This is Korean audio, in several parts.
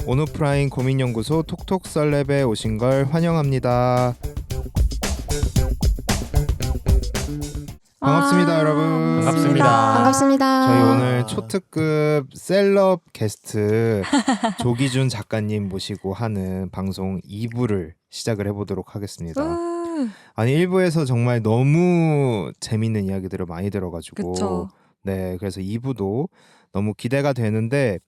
온오프라인 고민연구소 톡톡썰랩에 오신 걸 환영합니다. 반갑습니다, 여러분. 반갑습니다. 저희 오늘 초특급 셀럽 게스트 조기준 작가님 모시고 하는 방송 2부를 시작을 해보도록 하겠습니다. 아니 1부에서 정말 너무 재밌는 이야기들을 많이 들어가지고 그쵸. 네, 그래서 2부도 너무 기대가 되는데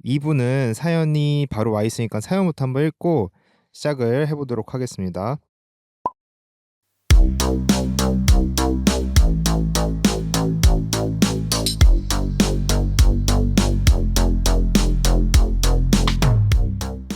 2부는 사연이 바로 와 있으니까 사연부터 한번 읽고 시작을 해보도록 하겠습니다.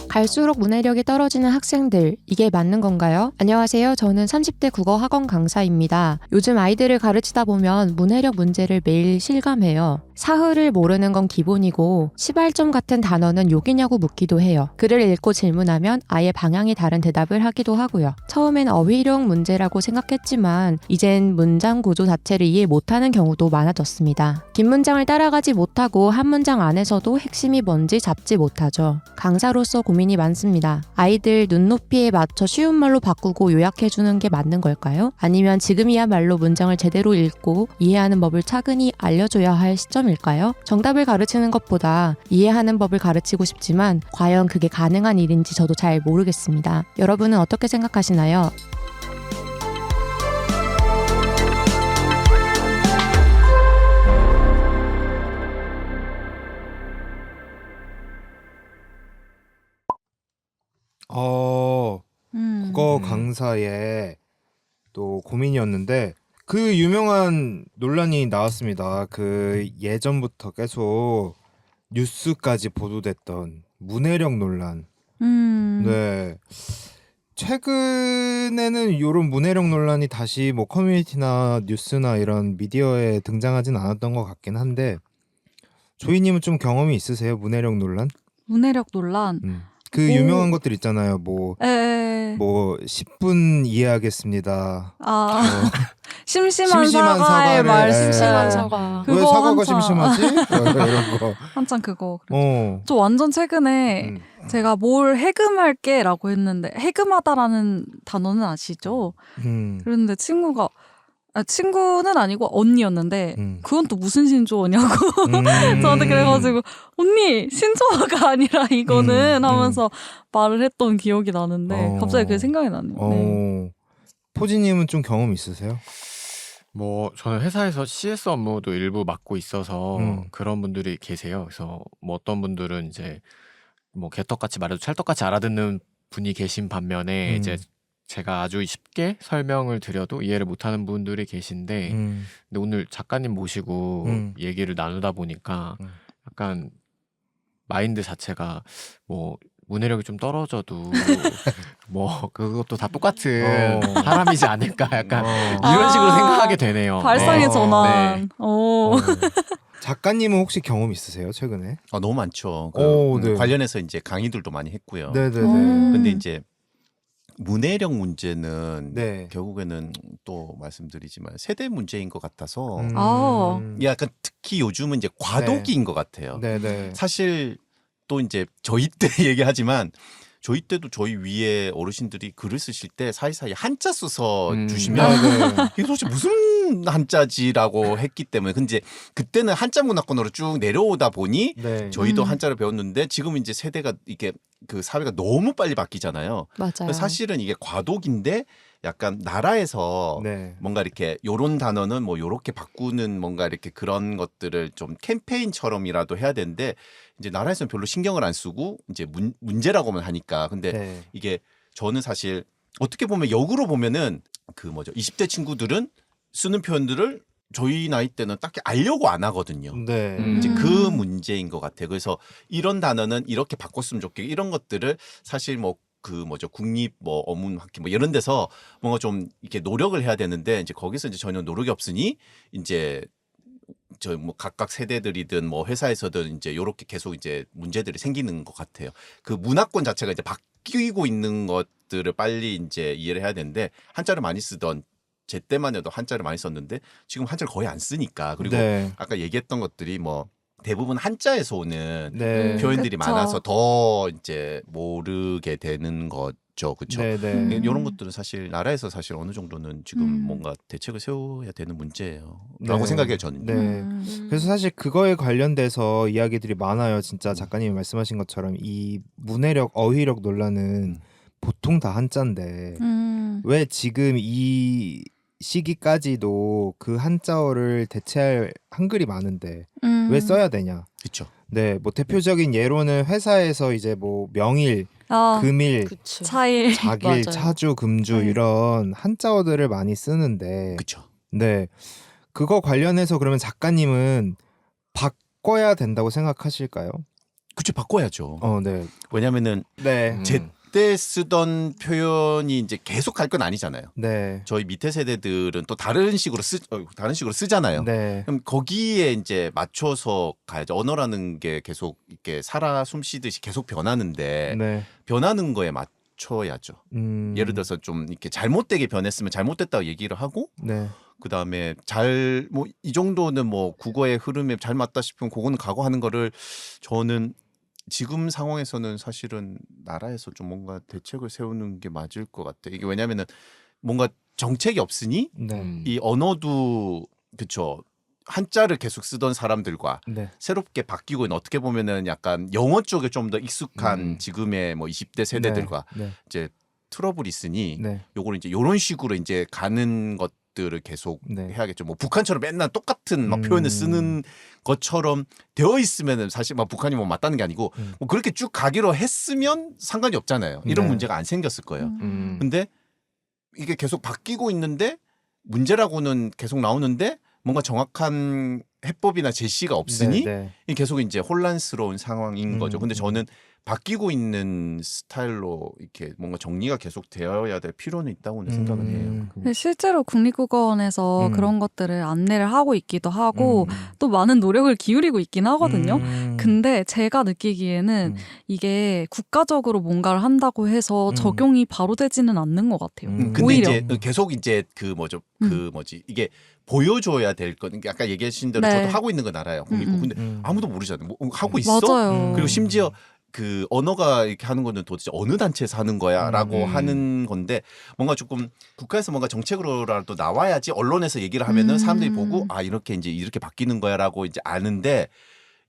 갈수록 문해력이 떨어지는 학생들, 이게 맞는 건가요? 안녕하세요. 저는 30대 국어 학원 강사입니다. 요즘 아이들을 가르치다 보면 문해력 문제를 매일 실감해요. 사흐를 모르는 건 기본이고 시발점 같은 단어는 욕이냐고 묻기도 해요. 글을 읽고 질문하면 아예 방향이 다른 대답을 하기도 하고요. 처음엔 어휘력 문제라고 생각했지만 이젠 문장 구조 자체를 이해 못하는 경우도 많아졌습니다. 긴 문장을 따라가지 못하고 한 문장 안에서도 핵심이 뭔지 잡지 못하죠. 강사로서 고민이 많습니다. 아이들 눈높이에 맞춰 쉬운 말로 바꾸고 요약해주는 게 맞는 걸까요? 아니면 지금이야말로 문장을 제대로 읽고 이해하는 법을 차근히 알려줘야 할 시점일까요? 정답을 가르치는 것보다 이해하는 법을 가르치고 싶지만 과연 그게 가능한 일인지 저도 잘 모르겠습니다. 여러분은 어떻게 생각하시나요? 국어 강사의 또 고민이었는데 그 유명한 논란이 나왔습니다. 그 예전부터 계속 뉴스까지 보도됐던 문해력 논란. 네. 최근에는 이런 문해력 논란이 다시 뭐 커뮤니티나 뉴스나 이런 미디어에 등장하진 않았던 것 같긴 한데 조이님은 좀 경험이 있으세요? 문해력 논란? 문해력 논란. 그 유명한 것들 있잖아요. 뭐 10분 이해하겠습니다. 심심한 사과의 말, 심심한 사과. 왜 그거 사과가 한창. 심심하지? 이런 거. 한창 그거. 어. 저 완전 최근에 제가 뭘 해금할게 라고 했는데 해금하다라는 단어는 아시죠? 그런데 친구는 아니고 언니였는데 그건 또 무슨 신조어냐고 저한테 그래가지고 언니 신조어가 아니라 이거는 하면서 말을 했던 기억이 나는데 갑자기 그게 생각이 나네요. 네. 포지님은 좀 경험 있으세요? 뭐 저는 회사에서 CS 업무도 일부 맡고 있어서 그런 분들이 계세요. 그래서 뭐 어떤 분들은 이제 뭐 개떡같이 말해도 찰떡같이 알아듣는 분이 계신 반면에 이제 제가 아주 쉽게 설명을 드려도 이해를 못하는 분들이 계신데 근데 오늘 작가님 모시고 얘기를 나누다 보니까 약간 마인드 자체가 뭐 문해력이 좀 떨어져도 뭐 그것도 다 똑같은 사람이지 않을까 약간 이런 식으로 생각하게 되네요. 발상의 네. 전환. 네. 작가님은 혹시 경험 있으세요? 최근에? 너무 많죠. 네. 관련해서 이제 강의들도 많이 했고요. 네네네. 근데 이제 문해력 문제는 네. 결국에는 또 말씀드리지만 세대 문제인 것 같아서 약간 특히 요즘은 이제 과도기인 것 같아요. 네네. 사실 또 이제 저희 때 얘기하지만 저희 때도 저희 위에 어르신들이 글을 쓰실 때 사이사이 한자 써서 주시면 이게 도대체 무슨 한자지라고 했기 때문에 근데 그때는 한자 문화권으로 쭉 내려오다 보니 저희도 한자를 배웠는데 지금 이제 세대가 이게 그 사회가 너무 빨리 바뀌잖아요. 맞아요. 사실은 이게 과도기인데 약간 나라에서 뭔가 이렇게 요런 단어는 뭐 요렇게 바꾸는 뭔가 이렇게 그런 것들을 좀 캠페인처럼이라도 해야 되는데 이제 나라에서는 별로 신경을 안 쓰고 이제 문제라고만 하니까 근데 이게 저는 사실 어떻게 보면 역으로 보면은 그 20대 친구들은 쓰는 표현들을 저희 나이 때는 딱히 알려고 안 하거든요. 이제 그 문제인 것 같아요. 그래서 이런 단어는 이렇게 바꿨으면 좋겠고 이런 것들을 사실 국립 어문학회 이런 데서 뭔가 좀 이렇게 노력을 해야 되는데 이제 거기서 이제 전혀 노력이 없으니 이제 저 각각 세대들이든 회사에서든 이제 요렇게 계속 이제 문제들이 생기는 것 같아요. 그 문화권 자체가 이제 바뀌고 있는 것들을 빨리 이제 이해를 해야 되는데 한자를 많이 쓰던 제 때만 해도 한자를 많이 썼는데 지금 한자를 거의 안 쓰니까 그리고 네. 아까 얘기했던 것들이 뭐 대부분 한자에서 오는 네. 표현들이 그쵸. 많아서 더 이제 모르게 되는 거죠, 그렇죠? 네, 네. 이런 것들은 사실 나라에서 사실 어느 정도는 지금 뭔가 대책을 세워야 되는 문제예요.라고 네. 생각해요, 저는. 네. 그래서 사실 그거에 관련돼서 이야기들이 많아요. 진짜 작가님이 말씀하신 것처럼 이 문해력, 어휘력 논란은 보통 다 한자인데 왜 지금 이 시기까지도 그 한자어를 대체할 한글이 많은데 왜 써야 되냐? 그렇죠. 네, 뭐 대표적인 예로는 회사에서 이제 뭐 명일, 아, 금일, 그치. 차일. 자길, 맞아요. 차주, 금주 네. 이런 한자어들을 많이 쓰는데 그렇죠. 네. 그거 관련해서 그러면 작가님은 바꿔야 된다고 생각하실까요? 그렇죠. 바꿔야죠. 네. 왜냐면은 네. 제때 쓰던 표현이 이제 계속 할 건 아니잖아요. 네. 저희 밑에 세대들은 또 다른 식으로 쓰잖아요. 네. 그럼 거기에 이제 맞춰서 가야죠. 언어라는 게 계속 이렇게 살아 숨쉬듯이 계속 변하는데 네. 변하는 거에 맞춰야죠. 예를 들어서 좀 이렇게 잘못되게 변했으면 잘못됐다고 얘기를 하고 네. 그다음에 뭐 이 정도는 뭐 국어의 흐름에 잘 맞다 싶으면 그거는 각오하는 거를 저는 지금 상황에서는 사실은 나라에서 좀 뭔가 대책을 세우는 게 맞을 것 같아요. 이게 왜냐면은 뭔가 정책이 없으니 네. 이 언어도 그쵸 한자를 계속 쓰던 사람들과 네. 새롭게 바뀌고 있는 어떻게 보면은 약간 영어 쪽에 좀 더 익숙한 지금의 뭐 20대 세대들과 네. 이제 트러블이 있으니 네. 요거를 이제 요런 식으로 이제 가는 것들을 계속 네. 해야겠죠. 뭐 북한처럼 맨날 똑같은 막 표현을 쓰는 것처럼 되어 있으면은 사실 막 북한이 뭐 맞다는 게 아니고 뭐 그렇게 쭉 가기로 했으면 상관이 없잖아요. 이런 네. 문제가 안 생겼을 거예요. 음. 근데 이게 계속 바뀌고 있는데 문제라고는 계속 나오는데 뭔가 정확한 해법이나 제시가 없으니 네. 이게 계속 이제 혼란스러운 상황인 거죠. 근데 저는 바뀌고 있는 스타일로 이렇게 뭔가 정리가 계속 되어야 될 필요는 있다고는 생각은 해요. 근데 실제로 국립국어원에서 그런 것들을 안내를 하고 있기도 하고 또 많은 노력을 기울이고 있긴 하거든요. 근데 제가 느끼기에는 이게 국가적으로 뭔가를 한다고 해서 적용이 바로 되지는 않는 것 같아요. 근데 오히려. 이제 계속 이제 이게 보여줘야 될 거. 아까 얘기하신 대로 네. 저도 하고 있는 건 알아요. 국립국. 근데 아무도 모르잖아요. 뭐 하고 있어? 맞아요. 그리고 심지어 그 언어가 이렇게 하는 거는 도대체 어느 단체에서 하는 거야라고 하는 건데 뭔가 조금 국가에서 뭔가 정책으로라도 나와야지 언론에서 얘기를 하면은 사람들이 보고 아 이렇게 바뀌는 거야라고 이제 아는데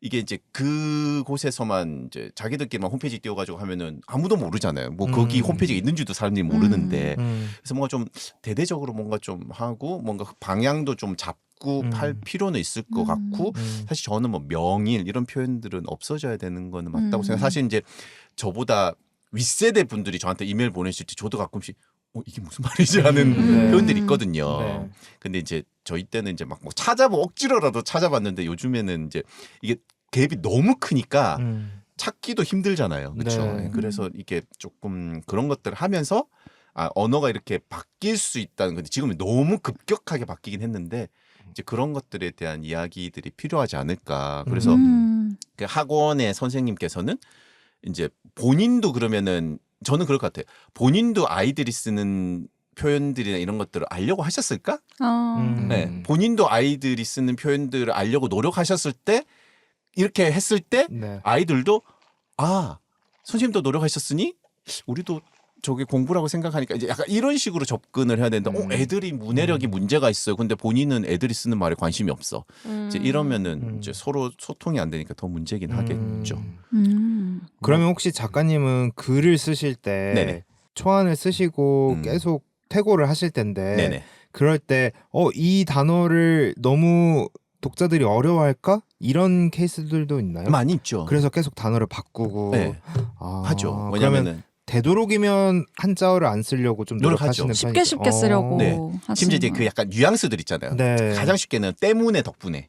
이게 이제 그곳에서만 이제 자기들끼리만 홈페이지 띄워가지고 하면은 아무도 모르잖아요. 뭐 거기 홈페이지가 있는지도 사람들이 모르는데 그래서 뭔가 좀 대대적으로 뭔가 좀 하고 뭔가 방향도 좀 잡고 할 필요는 있을 것 같고 사실 저는 뭐 명일 이런 표현들은 없어져야 되는 거는 맞다고 생각해요. 사실 이제 저보다 윗세대 분들이 저한테 이메일 보내실 때 저도 가끔씩 이게 무슨 말이지 하는 표현들이 있거든요. 네. 근데 이제 저희 때는 이제 막 뭐 억지로라도 찾아봤는데 요즘에는 이제 이게 갭이 너무 크니까 찾기도 힘들잖아요. 그렇죠. 네. 그래서 이게 조금 그런 것들을 하면서 언어가 이렇게 바뀔 수 있다는 건데 지금은 너무 급격하게 바뀌긴 했는데 이제 그런 것들에 대한 이야기들이 필요하지 않을까. 그래서 그 학원의 선생님께서는 이제 본인도 그러면은 저는 그럴 것 같아요. 본인도 아이들이 쓰는 표현들이나 이런 것들을 알려고 하셨을까? 네. 본인도 아이들이 쓰는 표현들을 알려고 노력하셨을 때 이렇게 했을 때 네. 아이들도 선생님도 노력하셨으니 우리도 저게 공부라고 생각하니까 이제 약간 이런 식으로 접근을 해야 되는데 애들이 문해력이 문제가 있어요. 근데 본인은 애들이 쓰는 말에 관심이 없어. 이제 이러면은 이제 서로 소통이 안 되니까 더 문제긴 하겠죠. 그러면 혹시 작가님은 글을 쓰실 때 네네. 초안을 쓰시고 계속 퇴고를 하실 텐데 네네. 그럴 때 이 단어를 너무 독자들이 어려워할까? 이런 케이스들도 있나요? 많이 있죠. 그래서 계속 단어를 바꾸고 네. 하죠. 그러면 왜냐면은 되도록이면 한자어를 안 쓰려고 좀 노력하죠. 노력하시는 편이죠. 쉽게 쓰려고 네. 하시는 심지어 이제 그 약간 뉘앙스들 있잖아요. 네. 가장 쉽게는 때문에 덕분에.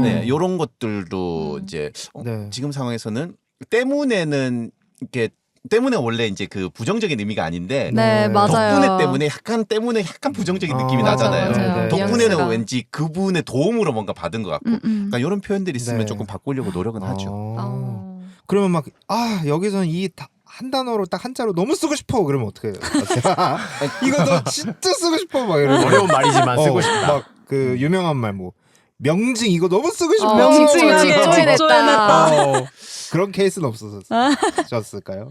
네, 이런 것들도 이제 네. 지금 상황에서는 때문에는 이렇게 때문에 원래 이제 그 부정적인 의미가 아닌데 네, 맞아요. 덕분에 때문에 약간 부정적인 느낌이 맞아, 나잖아요. 맞아요. 덕분에는 뉘앙스가. 왠지 그분의 도움으로 뭔가 받은 것 같고 그러니까 이런 표현들이 있으면 네. 조금 바꾸려고 노력은 하죠. 그러면 막 여기서는 이 한 단어로 딱 한자로 너무 쓰고 싶어 그러면 어떻게 해요? 이거 너 진짜 쓰고 싶어 막 이러면 어려운 말이지만 쓰고 싶다. 막 그 유명한 말 뭐 명징 이거 너무 쓰고 싶어. 명징하게 직조해냈다. 그런 케이스는 없었을까요?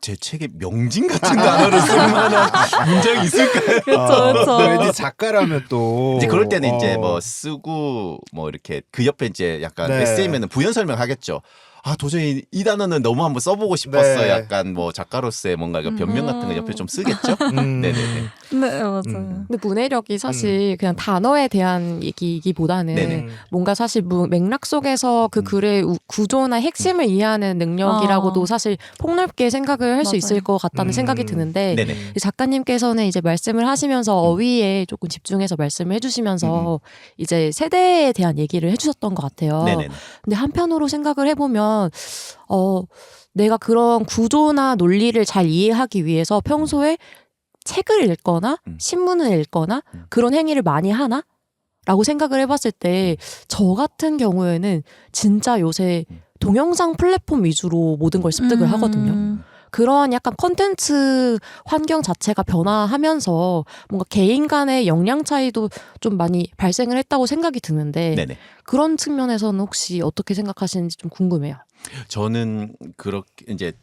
제 책에 명징 같은 단어를 쓸 만한 문장이 있을까요? 그렇죠. 왠지 작가라면 또 이제 그럴 때는 이제 뭐 쓰고 뭐 이렇게 그 옆에 이제 약간 네. 에세이면은 부연 설명하겠죠. 아 도저히 이 단어는 너무 한번 써보고 싶었어. 네. 약간 뭐 작가로서의 뭔가 그 변명 같은 거 옆에 좀 쓰겠죠. 네네네. 네, 맞아요. 근데 문해력이 사실 그냥 단어에 대한 얘기이기보다는 네네. 뭔가 사실 맥락 속에서 그 글의 구조나 핵심을 이해하는 능력이라고도 사실 폭넓게 생각을 할 수 맞아요. 있을 것 같다는 생각이 드는데 네네. 작가님께서는 이제 말씀을 하시면서 어휘에 조금 집중해서 말씀을 해주시면서 이제 세대에 대한 얘기를 해주셨던 것 같아요. 네네. 근데 한편으로 생각을 해보면 내가 그런 구조나 논리를 잘 이해하기 위해서 평소에 책을 읽거나 신문을 읽거나 그런 행위를 많이 하나? 라고 생각을 해봤을 때 저 같은 경우에는 진짜 요새 동영상 플랫폼 위주로 모든 걸 습득을 하거든요. 그런 약간 컨텐츠 환경 자체가 변화하면서 뭔가 개인 간의 역량 차이도 좀 많이 발생을 했다고 생각이 드는데 네네. 그런 측면에서는 혹시 어떻게 생각하시는지 좀 궁금해요. 저는 이제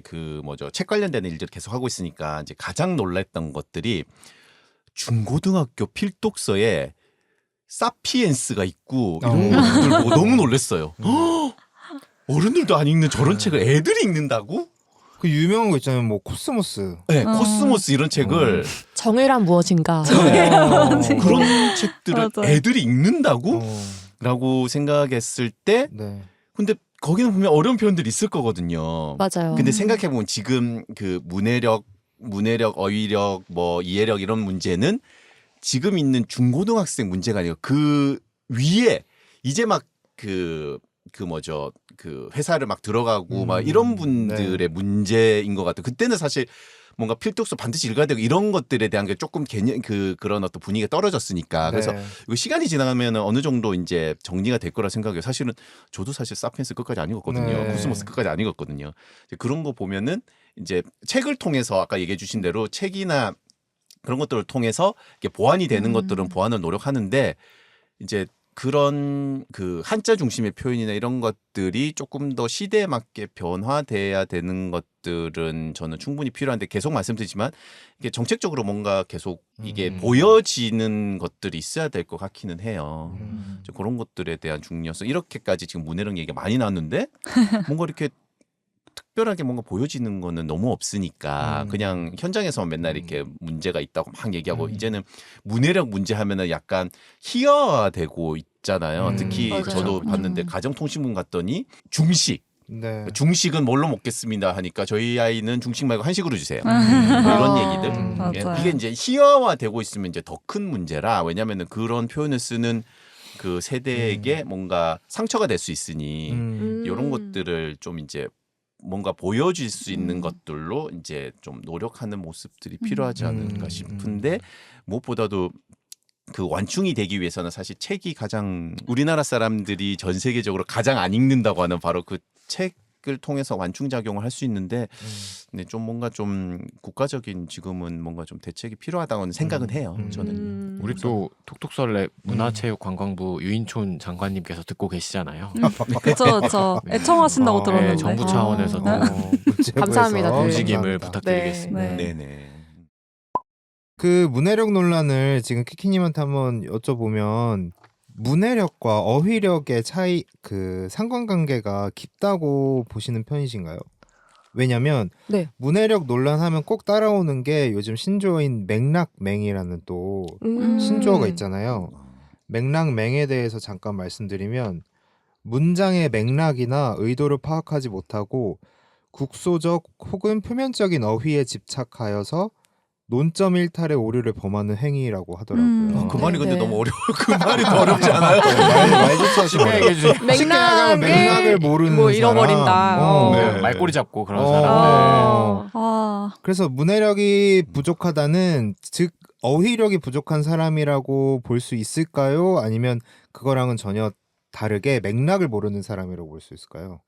그 뭐죠 책 관련된 일들 계속 하고 있으니까 이제 가장 놀랐던 것들이 중고등학교 필독서에 사피엔스가 있고 이런 것들 보고 너무 놀랐어요. 어른들도 안 읽는 저런 책을 애들이 읽는다고? 그 유명한 거 있잖아요. 뭐 코스모스. 네, 코스모스 이런 책을 정의란 무엇인가. 그런 책들을 맞아요. 애들이 읽는다고? 라고 생각했을 때 네. 근데 거기는 보면 어려운 표현들이 있을 거거든요. 맞아요. 근데 생각해보면 지금 그 문해력, 어휘력, 뭐 이해력 이런 문제는 지금 있는 중고등학생 문제가 아니고 그 위에 이제 막 그 뭐죠 그 회사를 막 들어가고 막 이런 분들의 네. 문제인 것 같아요. 그때는 사실 뭔가 필독서 반드시 읽어야 되고 이런 것들에 대한 게 조금 개념 그런 어떤 분위기가 떨어졌으니까 그래서 네. 이거 시간이 지나가면 어느 정도 이제 정리가 될 거라 생각해요. 사실은 저도 사실 사피엔스 끝까지 안 읽었거든요. 네. 코스모스 끝까지 안 읽었거든요. 이제 그런 거 보면은 이제 책을 통해서 아까 얘기해 주신 대로 책이나 그런 것들을 통해서 이게 보완이 되는 것들은 보완을 노력하는데 이제 그런 그 한자 중심의 표현이나 이런 것들이 조금 더 시대에 맞게 변화돼야 되는 것들은 저는 충분히 필요한데 계속 말씀드리지만 이게 정책적으로 뭔가 계속 이게 보여지는 것들이 있어야 될 것 같기는 해요. 그런 것들에 대한 중요성 이렇게까지 지금 문해력 얘기가 많이 나왔는데 뭔가 이렇게 특별하게 뭔가 보여지는 거는 너무 없으니까 그냥 현장에서 맨날 이렇게 문제가 있다고 막 얘기하고 이제는 문해력 문제 하면은 약간 희화화되고 있잖아요. 특히 맞아요. 저도 봤는데 가정통신문 갔더니 중식. 네. 중식은 뭘로 먹겠습니다 하니까 저희 아이는 중식 말고 한식으로 주세요. 뭐 이런 얘기들. 맞아요. 이게 이제 희화화되고 있으면 이제 더 큰 문제라 왜냐하면 그런 표현을 쓰는 그 세대에게 뭔가 상처가 될 수 있으니 이런 것들을 좀 이제 뭔가 보여줄 수 있는 것들로 이제 좀 노력하는 모습들이 필요하지 않을까 싶은데 무엇보다도 그 완충이 되기 위해서는 사실 책이 가장 우리나라 사람들이 전 세계적으로 가장 안 읽는다고 하는 바로 그 책을 통해서 완충 작용을 할 수 있는데 근데 좀 뭔가 좀 국가적인 지금은 뭔가 좀 대책이 필요하다고 생각은 해요. 저는. 우리 또 톡톡설레 문화체육관광부 유인촌 장관님께서 듣고 계시잖아요. 그렇죠. 애청하신다고 네, 들었는데. 정부 차원에서도 감사함을 움직임을 감사합니다. 부탁드리겠습니다. 네. 네네. 그 문해력 논란을 지금 키키님한테 한번 여쭤보면 문해력과 어휘력의 차이 그 상관관계가 깊다고 보시는 편이신가요? 왜냐면 네. 문해력 논란하면 꼭 따라오는 게 요즘 신조어인 맥락맹이라는 또 신조어가 있잖아요. 맥락맹에 대해서 잠깐 말씀드리면 문장의 맥락이나 의도를 파악하지 못하고 국소적 혹은 표면적인 어휘에 집착하여서 논점 일탈의 오류를 범하는 행위라고 하더라고요. 그 말이 네, 근데 네. 너무 어려워. 그 말이 더 어렵지 않아요? 말조차 쉽게 얘기해 주세요. 쉽게 나가면 맥락을 모르는 뭐 사람. 잃어버린다. 네, 말꼬리 잡고 그런 어. 사람들. 그래서 문해력이 부족하다는 즉 어휘력이 부족한 사람이라고 볼 수 있을까요? 아니면 그거랑은 전혀 다르게 맥락을 모르는 사람이라고 볼 수 있을까요?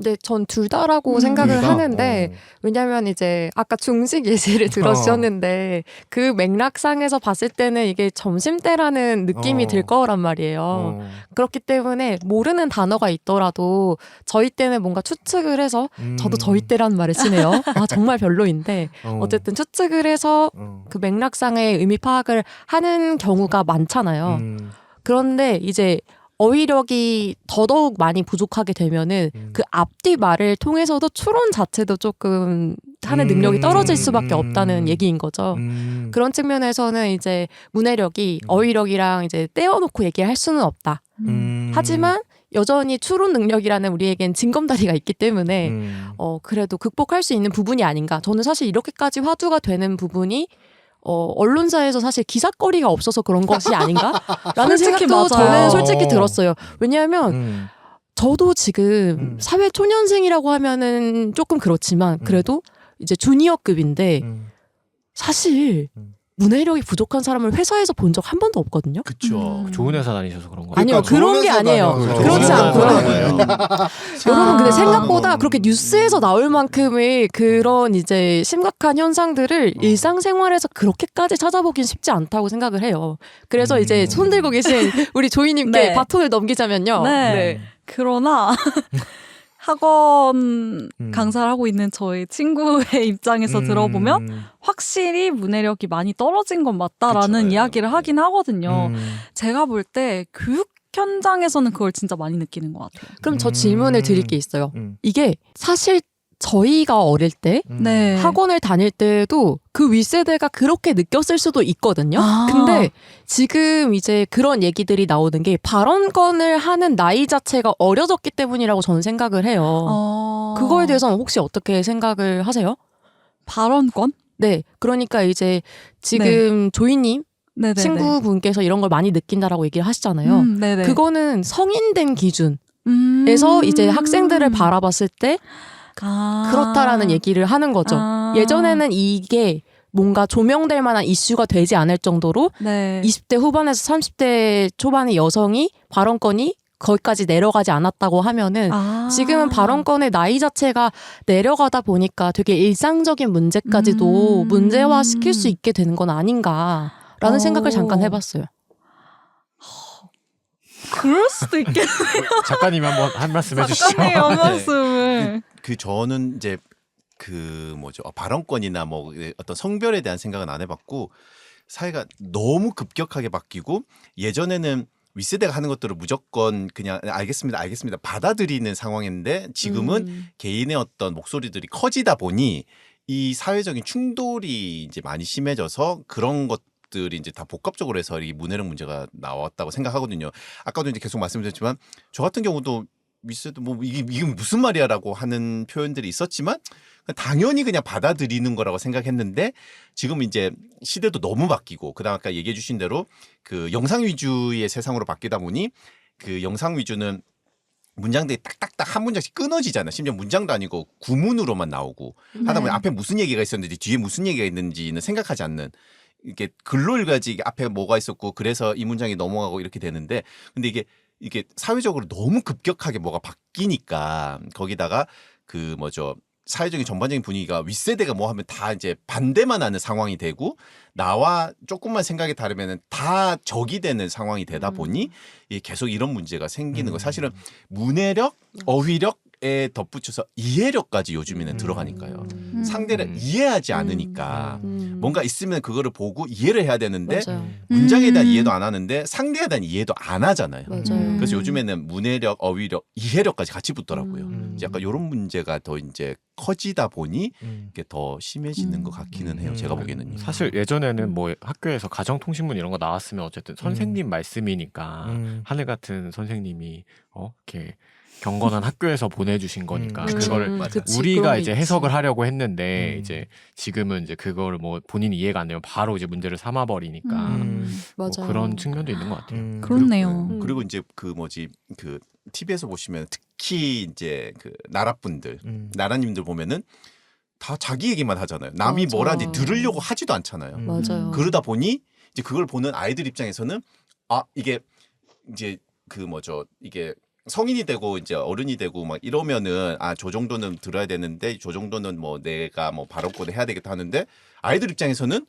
네, 전 둘 다라고 생각을 둘 다? 하는데 왜냐면 이제 아까 중식 예시를 들어주셨는데 그 맥락상에서 봤을 때는 이게 점심때라는 느낌이 들 거란 말이에요. 그렇기 때문에 모르는 단어가 있더라도 저희 때는 뭔가 추측을 해서 저도 저희 때라는 말을 쓰네요. 아 정말 별로인데 어쨌든 추측을 해서 그 맥락상의 의미 파악을 하는 경우가 많잖아요. 그런데 이제 어휘력이 더더욱 많이 부족하게 되면은 그 앞뒤 말을 통해서도 추론 자체도 조금 하는 능력이 떨어질 수밖에 없다는 얘기인 거죠. 그런 측면에서는 이제 문해력이 어휘력이랑 이제 떼어놓고 얘기할 수는 없다. 하지만 여전히 추론 능력이라는 우리에겐 징검다리가 있기 때문에 그래도 극복할 수 있는 부분이 아닌가. 저는 사실 이렇게까지 화두가 되는 부분이 언론사에서 사실 기사거리가 없어서 그런 것이 아닌가라는 솔직히 생각도 맞아요. 저는 솔직히 들었어요. 왜냐하면 저도 지금 사회 초년생이라고 하면은 조금 그렇지만 그래도 이제 주니어급인데 사실 문해력이 부족한 사람을 회사에서 본 적 한 번도 없거든요. 그렇죠. 좋은 회사 다니셔서 그런 거 아니요, 그런 게 아니에요. 그렇지 않고요. 여러분 근데 생각보다 그렇게 뉴스에서 나올 만큼의 그런 이제 심각한 현상들을 일상생활에서 그렇게까지 찾아보긴 쉽지 않다고 생각을 해요. 그래서 이제 손들고 계신 우리 조이님께 네. 바톤을 넘기자면요. 네. 그러나 학원 강사를 하고 있는 저희 친구의 입장에서 들어보면 확실히 문해력이 많이 떨어진 건 맞다라는 그쵸. 이야기를 하긴 하거든요. 제가 볼 때 교육 현장에서는 그걸 진짜 많이 느끼는 것 같아요. 그럼 저 질문을 드릴 게 있어요. 이게 사실 저희가 어릴 때 네. 학원을 다닐 때도 그 윗세대가 그렇게 느꼈을 수도 있거든요. 아. 근데 지금 이제 그런 얘기들이 나오는 게 발언권을 하는 나이 자체가 어려졌기 때문이라고 저는 생각을 해요. 그거에 대해서는 혹시 어떻게 생각을 하세요? 발언권? 네. 그러니까 이제 지금 조이님 네네네. 친구분께서 이런 걸 많이 느낀다라고 얘기를 하시잖아요. 네네. 그거는 성인된 기준에서 이제 학생들을 바라봤을 때 그렇다라는 얘기를 하는 거죠. 예전에는 이게 뭔가 조명될 만한 이슈가 되지 않을 정도로 네. 20대 후반에서 30대 초반의 여성이 발언권이 거기까지 내려가지 않았다고 하면은 지금은 발언권의 나이 자체가 내려가다 보니까 되게 일상적인 문제까지도 문제화시킬 수 있게 되는 건 아닌가라는 생각을 잠깐 해봤어요. 그럴 수도 있겠네요. 작가님 한번 한 말씀 해주시죠. 작가님 한 말씀을. 그 저는 이제 그 뭐죠 발언권이나 뭐 어떤 성별에 대한 생각은 안 해봤고 사회가 너무 급격하게 바뀌고 예전에는 윗세대가 하는 것들을 무조건 그냥 알겠습니다 받아들이는 상황인데 지금은 개인의 어떤 목소리들이 커지다 보니 이 사회적인 충돌이 이제 많이 심해져서 그런 것들이 이제 다 복합적으로 해서 이 문해력 문제가 나왔다고 생각하거든요. 아까도 이제 계속 말씀드렸지만 저 같은 경우도 윗세대 뭐 이게 무슨 말이야라고 하는 표현들이 있었지만 당연히 그냥 받아들이는 거라고 생각했는데 지금 이제 시대도 너무 바뀌고 그다음 아까 얘기해 주신 대로 그 영상 위주의 세상으로 바뀌다 보니 그 영상 위주는 문장들이 딱딱딱 한 문장씩 끊어지잖아. 심지어 문장도 아니고 구문으로만 나오고 하다 보니 앞에 무슨 얘기가 있었는지 뒤에 무슨 얘기가 있는지는 생각하지 않는 이게 글로 읽어야지 이게 앞에 뭐가 있었고 그래서 이 문장이 넘어가고 이렇게 되는데 근데 이게 사회적으로 너무 급격하게 뭐가 바뀌니까 거기다가 그 뭐죠 사회적인 전반적인 분위기가 윗세대가 뭐 하면 다 이제 반대만 하는 상황이 되고 나와 조금만 생각이 다르면은 다 적이 되는 상황이 되다 보니 계속 이런 문제가 생기는 거. 사실은 문해력, 어휘력에 덧붙여서 이해력까지 요즘에는 들어가니까요. 상대를 이해하지 않으니까 뭔가 있으면 그거를 보고 이해를 해야 되는데 맞아요. 문장에 대한 이해도 안 하는데 상대에 대한 이해도 안 하잖아요. 맞아요. 그래서 요즘에는 문해력, 어휘력, 이해력까지 같이 붙더라고요. 이제 약간 이런 문제가 더 이제 커지다 보니 이게 더 심해지는 것 같기는 해요. 제가 보기에는. 사실 예전에는 뭐 학교에서 가정통신문 이런 거 나왔으면 어쨌든 선생님 말씀이니까 하늘 같은 선생님이 이렇게 경건한 학교에서 보내주신 거니까 그걸 우리가 이제 해석을 하려고 했는데 이제 지금은 이제 그걸 뭐 본인이 이해가 안 되면 바로 이제 문제를 삼아버리니까 뭐 맞아요. 그런 측면도 있는 것 같아요. 그렇네요. 그리고 이제 그 뭐지 그 TV에서 보시면 특히 이제 그 나라분들 나라님들 보면은 다 자기 얘기만 하잖아요. 남이 맞아. 뭐라는지 들으려고 하지도 않잖아요. 맞아요. 그러다 보니 이제 그걸 보는 아이들 입장에서는 아 이게 이제 그 뭐죠 이게 성인이 되고 이제 어른이 되고 막 이러면은 저 정도는 들어야 되는데 저 정도는 뭐 내가 뭐 발언권을 해야 되겠다 하는데 아이들 입장에서는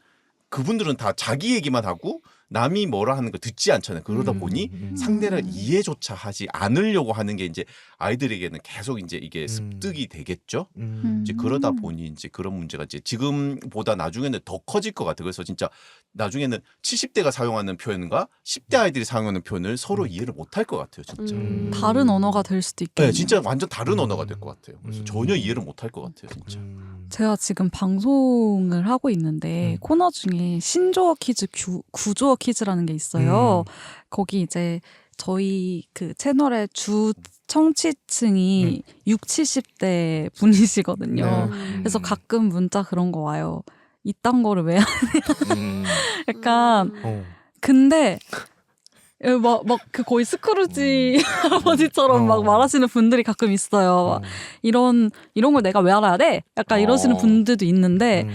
그분들은 다 자기 얘기만 하고 남이 뭐라 하는 거 듣지 않잖아요. 그러다 보니 상대를 이해조차 하지 않으려고 하는 게 이제 아이들에게는 계속 이제 이게 습득이 되겠죠. 이제 그러다 보니 이제 그런 문제가 이제 지금보다 나중에는 더 커질 것 같아요. 그래서 진짜 나중에는 70대가 사용하는 표현과 10대 아이들이 사용하는 표현을 서로 이해를 못할 것 같아요. 진짜. 다른 언어가 될 수도 있겠네요. 네, 진짜 완전 다른 언어가 될 것 같아요. 그래서 전혀 이해를 못할 것 같아요. 진짜. 제가 지금 방송을 하고 있는데 코너 중에 신조어 퀴즈, 구조어 퀴즈라는 게 있어요. 거기 이제 저희 그 채널의 주 청취층이 6, 70대 분이시거든요. 그래서 가끔 문자 그런 거 와요. 이딴 거를 왜 하냐. 약간 근데 막 그 거의 스크루지 할아버지처럼 막 말하시는 분들이 가끔 있어요. 이런 걸 내가 왜 알아야 돼? 약간 이러시는 분들도 있는데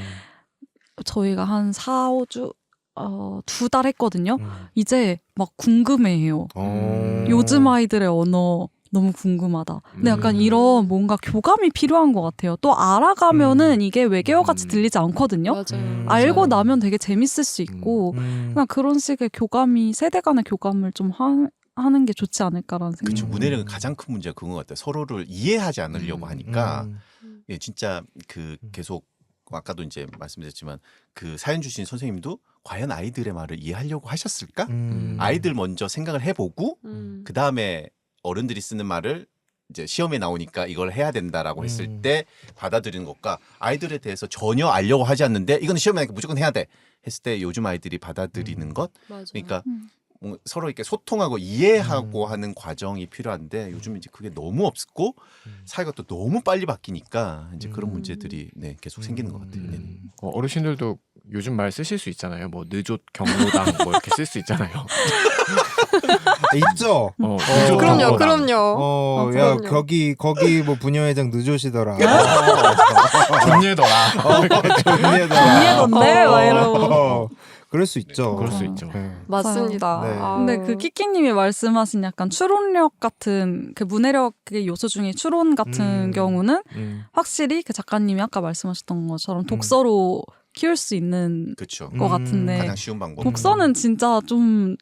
저희가 한 4, 5주 2달 했거든요. 이제 막 궁금해해요. 요즘 아이들의 언어 너무 궁금하다. 근데 약간 이런 뭔가 교감이 필요한 것 같아요. 또 알아가면은 이게 외계어같이 들리지 않거든요. 맞아요. 알고 나면 되게 재밌을 수 있고 그냥 그런 식의 교감이 세대 간의 교감을 좀 하는 게 좋지 않을까라는 생각이 그렇죠. 문해력은 가장 큰 문제가 그건 것 같아요. 서로를 이해하지 않으려고 하니까 예, 진짜 그 계속 아까도 이제 말씀드렸지만 그 사연 주신 선생님도 과연 아이들의 말을 이해하려고 하셨을까? 아이들 먼저 생각을 해보고 그 다음에 어른들이 쓰는 말을 이제 시험에 나오니까 이걸 해야 된다라고 했을 때 받아들이는 것과 아이들에 대해서 전혀 알려고 하지 않는데 이건 시험에 나니까 무조건 해야 돼 했을 때 요즘 아이들이 받아들이는 것 그러니까 뭐 서로 이렇게 소통하고 이해하고 하는 과정이 필요한데 요즘 이제 그게 너무 없고 사회가 또 너무 빨리 바뀌니까 이제 그런 문제들이 네, 계속 생기는 것 같아요. 네. 어르신들도 요즘 말 쓰실 수 있잖아요. 뭐 느조 경로당 뭐 이렇게 쓸 수 있잖아요. 있죠. 느조 그럼요, 경로당. 그럼요. 야 그럼요. 거기 뭐 부녀회장 늦으시더라. 존예더라. 존예더라. 이해던데? 막 이러고. 그럴 수 있죠. 그럴 수 있죠. 네. 맞습니다. 네. 아우. 근데 그 키키님이 말씀하신 약간 추론력 같은 그 문해력의 요소 중에 추론 같은 경우는 확실히 그 작가님이 아까 말씀하셨던 것처럼 독서로 키울 수 있는 그렇죠. 것 같은데 가장 쉬운 방법. 독서는 진짜 좀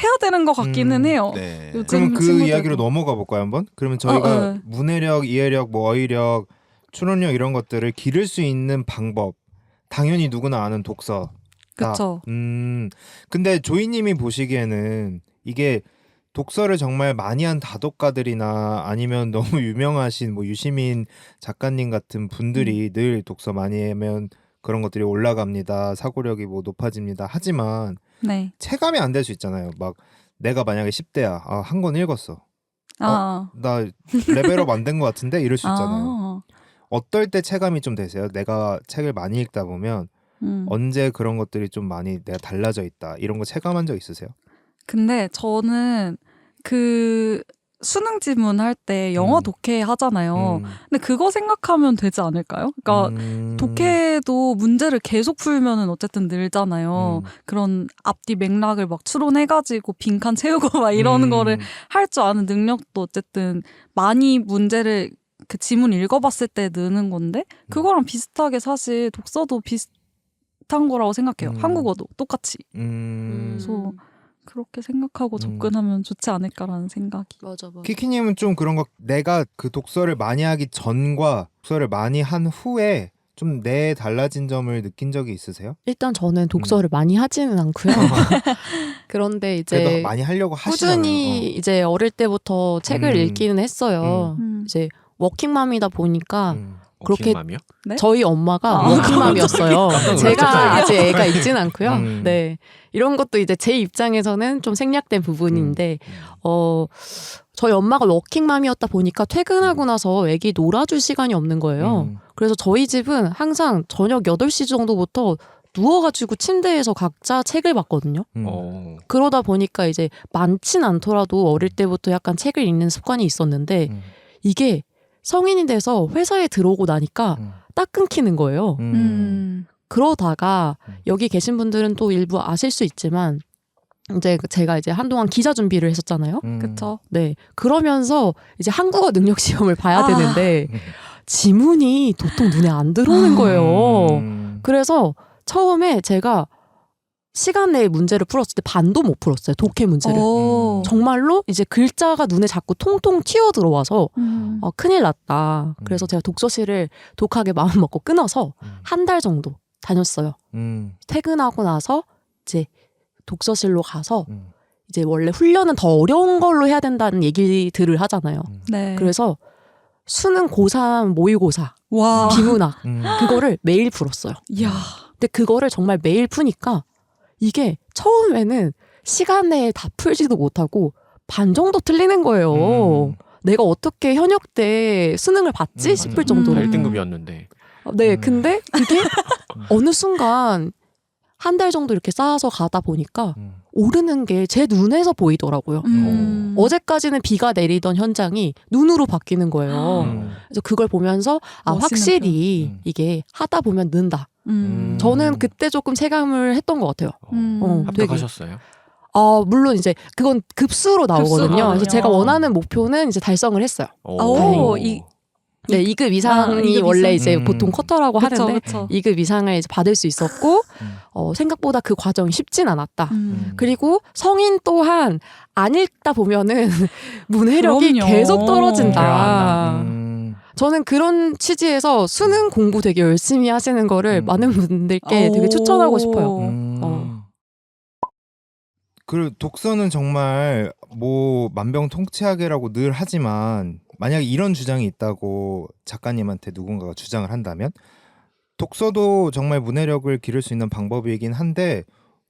해야 되는 것 같기는 해요. 네. 요즘 그럼 그 친구들도. 이야기로 넘어가 볼까요 한번? 그러면 저희가 네. 문해력, 이해력, 뭐 어휘력, 추론력 이런 것들을 기를 수 있는 방법 당연히 누구나 아는 독서. 그렇죠. 근데 조이님이 보시기에는 이게 독서를 정말 많이 한 다독가들이나 아니면 너무 유명하신 뭐 유시민 작가님 같은 분들이 늘 독서 많이 하면 그런 것들이 올라갑니다. 사고력이 뭐 높아집니다. 하지만 네. 체감이 안 될 수 있잖아요. 막 내가 만약에 10대야. 한 권 읽었어. 나 레벨업 안 된 것 같은데 이럴 수 있잖아요. 어떨 때 체감이 좀 되세요? 내가 책을 많이 읽다 보면 언제 그런 것들이 좀 많이 내가 달라져 있다 이런 거 체감한 적 있으세요? 근데 저는 그 수능 지문 할 때 영어 독해 하잖아요. 근데 그거 생각하면 되지 않을까요? 그러니까 독해도 문제를 계속 풀면은 어쨌든 늘잖아요. 그런 앞뒤 맥락을 막 추론해가지고 빈칸 채우고 막 이러는 거를 할 줄 아는 능력도 어쨌든 많이 문제를 그 지문 읽어봤을 때 느는 건데 그거랑 비슷하게 사실 독서도 비슷한 거라고 생각해요. 한국어도 똑같이. 그래서 그렇게 생각하고 접근하면 좋지 않을까라는 생각이. 맞아. 키키님은 좀 그런 거 내가 그 독서를 많이 하기 전과 독서를 많이 한 후에 좀 내 달라진 점을 느낀 적이 있으세요? 일단 저는 독서를 많이 하지는 않고요. 그런데 그래도 이제 많이 하려고 하시잖아요. 꾸준히 이제 어릴 때부터 책을 읽기는 했어요. 이제 워킹맘이다 보니까 그렇게 워킹맘이요? 네? 저희 엄마가 워킹맘이었어요. 제가 아직 애가 있진 않고요. 네. 이런 것도 이제 제 입장에서는 좀 생략된 부분인데 저희 엄마가 워킹맘이었다 보니까 퇴근하고 나서 애기 놀아줄 시간이 없는 거예요. 그래서 저희 집은 항상 저녁 8시 정도부터 누워가지고 침대에서 각자 책을 봤거든요. 그러다 보니까 이제 많진 않더라도 어릴 때부터 약간 책을 읽는 습관이 있었는데 이게 성인이 돼서 회사에 들어오고 나니까 딱 끊기는 거예요. 그러다가 여기 계신 분들은 또 일부 아실 수 있지만 이제 제가 이제 한동안 기자 준비를 했었잖아요. 그쵸. 네. 그러면서 이제 한국어 능력 시험을 봐야 되는데 지문이 도통 눈에 안 들어오는 거예요. 그래서 처음에 제가 시간 내에 문제를 풀었을 때 반도 못 풀었어요. 독해 문제를. 정말로 이제 글자가 눈에 자꾸 통통 튀어 들어와서 큰일 났다. 그래서 제가 독서실을 독하게 마음 먹고 끊어서 한 달 정도 다녔어요. 퇴근하고 나서 이제 독서실로 가서 이제 원래 훈련은 더 어려운 걸로 해야 된다는 얘기들을 하잖아요. 네. 그래서 수능 고3 모의고사, 와. 비문학 그거를 매일 풀었어요. 이야. 근데 그거를 정말 매일 푸니까 이게 처음에는 시간 내에 다 풀지도 못하고 반 정도 틀리는 거예요. 내가 어떻게 현역 때 수능을 봤지 싶을 정도로. 1등급이었는데. 네, 근데 그게 어느 순간 한 달 정도 이렇게 쌓아서 가다 보니까 오르는 게 제 눈에서 보이더라고요. 어제까지는 비가 내리던 현장이 눈으로 바뀌는 거예요. 그래서 그걸 보면서 확실히 이게 하다 보면 는다. 저는 그때 조금 체감을 했던 것 같아요. 합격하셨어요? 물론 이제 그건 급수로 나오거든요. 급수로. 그래서 제가 원하는 목표는 이제 달성을 했어요. 오, 네, 2급 이상이 2급 원래 이상? 이제 보통 쿼터라고 그쵸, 하는데 그쵸. 2급 이상을 이제 받을 수 있었고 생각보다 그 과정이 쉽진 않았다. 그리고 성인 또한 안 읽다 보면은 문해력이 그럼요. 계속 떨어진다. 저는 그런 취지에서 수능 공부 되게 열심히 하시는 거를 많은 분들께 되게 추천하고 싶어요. 그 독서는 정말 뭐 만병통치약이라고 늘 하지만 만약에 이런 주장이 있다고 작가님한테 누군가가 주장을 한다면 독서도 정말 문해력을 기를 수 있는 방법이긴 한데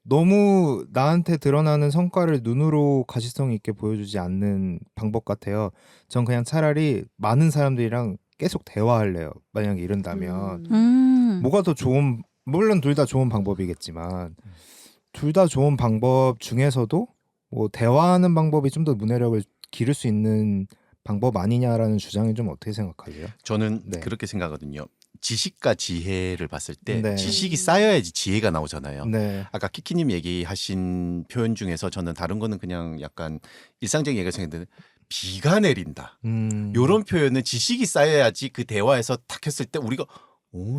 너무 나한테 드러나는 성과를 눈으로 가시성 있게 보여주지 않는 방법 같아요. 전 그냥 차라리 많은 사람들이랑 계속 대화할래요. 만약에 이런다면 뭐가 더 좋은, 물론 둘 다 좋은 방법이겠지만 둘 다 좋은 방법 중에서도 뭐 대화하는 방법이 좀 더 문해력을 기를 수 있는 방법 아니냐라는 주장이 좀 어떻게 생각하세요? 저는 네. 그렇게 생각하거든요. 지식과 지혜를 봤을 때 네. 지식이 쌓여야지 지혜가 나오잖아요. 네. 아까 키키님 얘기하신 표현 중에서 저는 다른 거는 그냥 약간 일상적인 얘기가 생겼는데 비가 내린다. 이런 표현은 지식이 쌓여야지 그 대화에서 탁 했을 때 우리가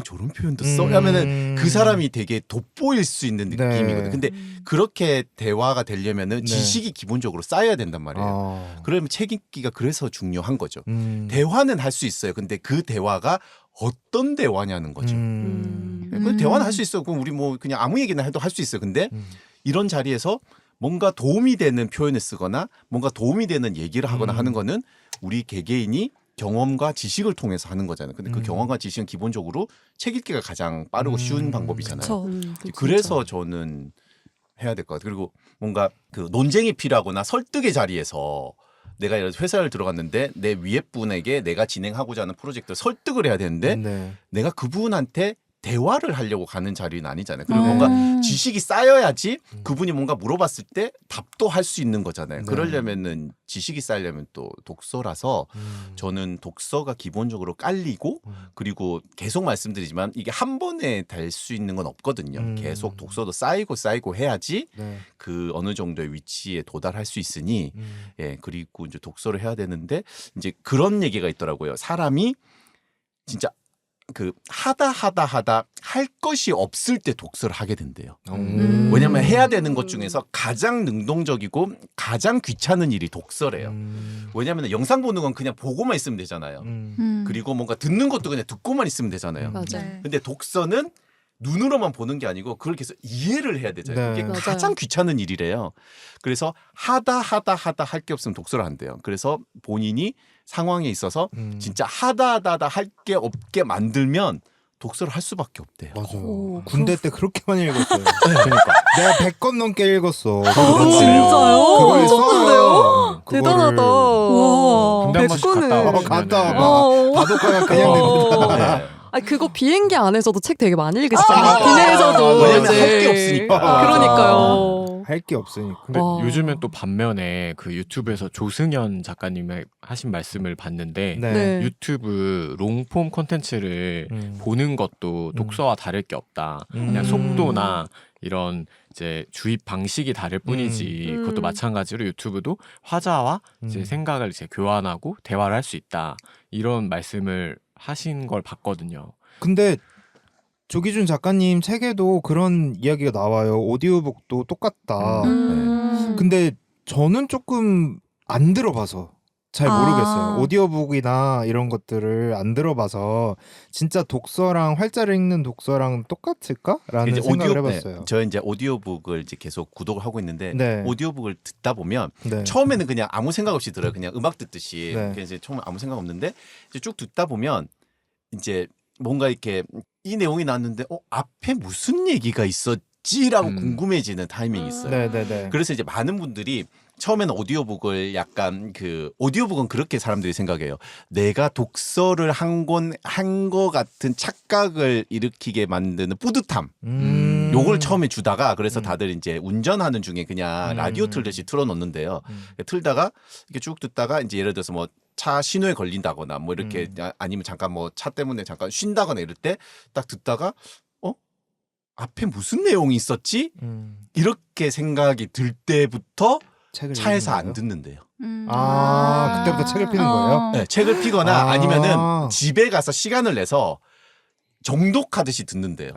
저런 표현도 써? 하면은 그 사람이 되게 돋보일 수 있는 느낌이거든요. 근데 그렇게 대화가 되려면은 지식이 기본적으로 쌓여야 된단 말이에요. 그러면 책 읽기가 그래서 중요한 거죠. 대화는 할 수 있어요. 근데 그 대화가 어떤 대화냐는 거죠. 그 대화는 할 수 있어요. 그럼 우리 뭐 그냥 아무 얘기나 해도 할 수 있어요. 근데 이런 자리에서 뭔가 도움이 되는 표현을 쓰거나 뭔가 도움이 되는 얘기를 하거나 하는 거는 우리 개개인이 경험과 지식을 통해서 하는 거잖아요. 근데 그 경험과 지식은 기본적으로 책 읽기가 가장 빠르고 쉬운 방법이잖아요. 그래서 저는 해야 될 것 같아요. 그리고 뭔가 그 논쟁이 필요하거나 설득의 자리에서 내가 회사를 들어갔는데 내 위에 분에게 내가 진행하고자 하는 프로젝트를 설득을 해야 되는데 내가 그분한테 대화를 하려고 가는 자리는 아니잖아요. 그리고 뭔가 지식이 쌓여야지 그분이 뭔가 물어봤을 때 답도 할 수 있는 거잖아요. 그러려면은 지식이 쌓이려면 또 독서라서 저는 독서가 기본적으로 깔리고 그리고 계속 말씀드리지만 이게 한 번에 될 수 있는 건 없거든요. 계속 독서도 쌓이고 해야지 그 어느 정도의 위치에 도달할 수 있으니 예, 그리고 이제 독서를 해야 되는데 이제 그런 얘기가 있더라고요. 사람이 진짜 그 하다 할 것이 없을 때 독서를 하게 된대요. 왜냐하면 해야 되는 것 중에서 가장 능동적이고 가장 귀찮은 일이 독서래요. 왜냐하면 영상 보는 건 그냥 보고만 있으면 되잖아요. 그리고 뭔가 듣는 것도 그냥 듣고만 있으면 되잖아요. 맞아요. 근데 독서는 눈으로만 보는 게 아니고 그걸 계속 이해를 해야 되잖아요. 그게 맞아요. 가장 귀찮은 일이래요. 그래서 하다 할 게 없으면 독서를 한대요. 그래서 본인이 상황에 있어서 진짜 하다 할 게 없게 만들면 독서를 할 수밖에 없대요. 맞아. 오, 군대 때 그렇게 많이 읽었어요. 그러니까 내가 100권 넘게 읽었어. 진짜요? 그걸 엄청난데요? 써요. 대단하다. 와, 군대 한 번씩 갔다 백구는. 오시면은. 갔다 와봐. 다독가가 그냥 됩니다. 네. 그거 비행기 안에서도 책 되게 많이 읽으시잖아요. 기내에서도. 왜냐면 이제. 할 게 없으니까. 그러니까요. 할 게 없으니까. 근데 와. 요즘엔 또 반면에 그 유튜브에서 조승연 작가님의 하신 말씀을 봤는데 네. 유튜브 롱폼 콘텐츠를 보는 것도 독서와 다를 게 없다. 그냥 속도나 이런 이제 주입 방식이 다를 뿐이지 그것도 마찬가지로 유튜브도 화자와 이제 생각을 이제 교환하고 대화를 할 수 있다 이런 말씀을 하신 걸 봤거든요. 근데 조기준 작가님 책에도 그런 이야기가 나와요. 오디오북도 똑같다. 네. 근데 저는 조금 안 들어봐서 잘 모르겠어요. 오디오북이나 이런 것들을 안 들어봐서 진짜 독서랑 활자를 읽는 독서랑 똑같을까라는 이제 생각을 해봤어요. 네, 저 이제 오디오북을 이제 계속 구독을 하고 있는데 네. 오디오북을 듣다 보면 네. 처음에는 그냥 아무 생각 없이 들어요. 그냥 음악 듣듯이. 네. 그래서 이제 처음에 아무 생각 없는데 이제 쭉 듣다 보면 이제 뭔가 이렇게 이 내용이 나왔는데 앞에 무슨 얘기가 있었지라고 궁금해지는 타이밍이 있어요. 네네네. 그래서 이제 많은 분들이 처음에는 오디오북을 약간 오디오북은 그렇게 사람들이 생각해요. 내가 독서를 한 거 같은 착각을 일으키게 만드는 뿌듯함. 요걸 처음에 주다가 그래서 다들 이제 운전하는 중에 그냥 라디오 틀듯이 틀어놓는데요. 틀다가 이렇게 쭉 듣다가 이제 예를 들어서 뭐 차 신호에 걸린다거나 뭐 이렇게 아니면 잠깐 뭐 차 때문에 잠깐 쉰다거나 이럴 때 딱 듣다가 앞에 무슨 내용이 있었지? 이렇게 생각이 들 때부터 차에서 안 듣는데요. 그때부터 책을 피는 거예요? 네, 책을 피거나 아니면은 집에 가서 시간을 내서 정독하듯이 듣는데요.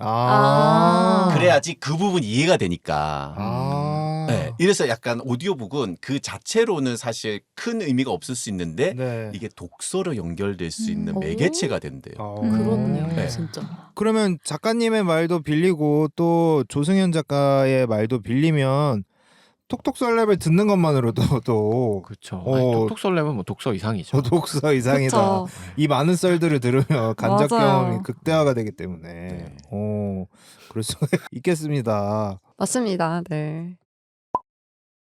그래야지 그 부분 이해가 되니까. 네, 이래서 약간 오디오북은 그 자체로는 사실 큰 의미가 없을 수 있는데 네. 이게 독서로 연결될 수 있는 매개체가 된대요. 그렇네요. 네. 진짜. 그러면 작가님의 말도 빌리고 또 조승현 작가의 말도 빌리면 톡톡설랩을 듣는 것만으로도 또 그렇죠. 톡톡설랩은 뭐 독서 이상이죠. 독서 이상이다. 그쵸. 이 많은 썰들을 들으면 간접 맞아요. 경험이 극대화가 되기 때문에 네. 그럴 수 있겠습니다. 맞습니다. 네.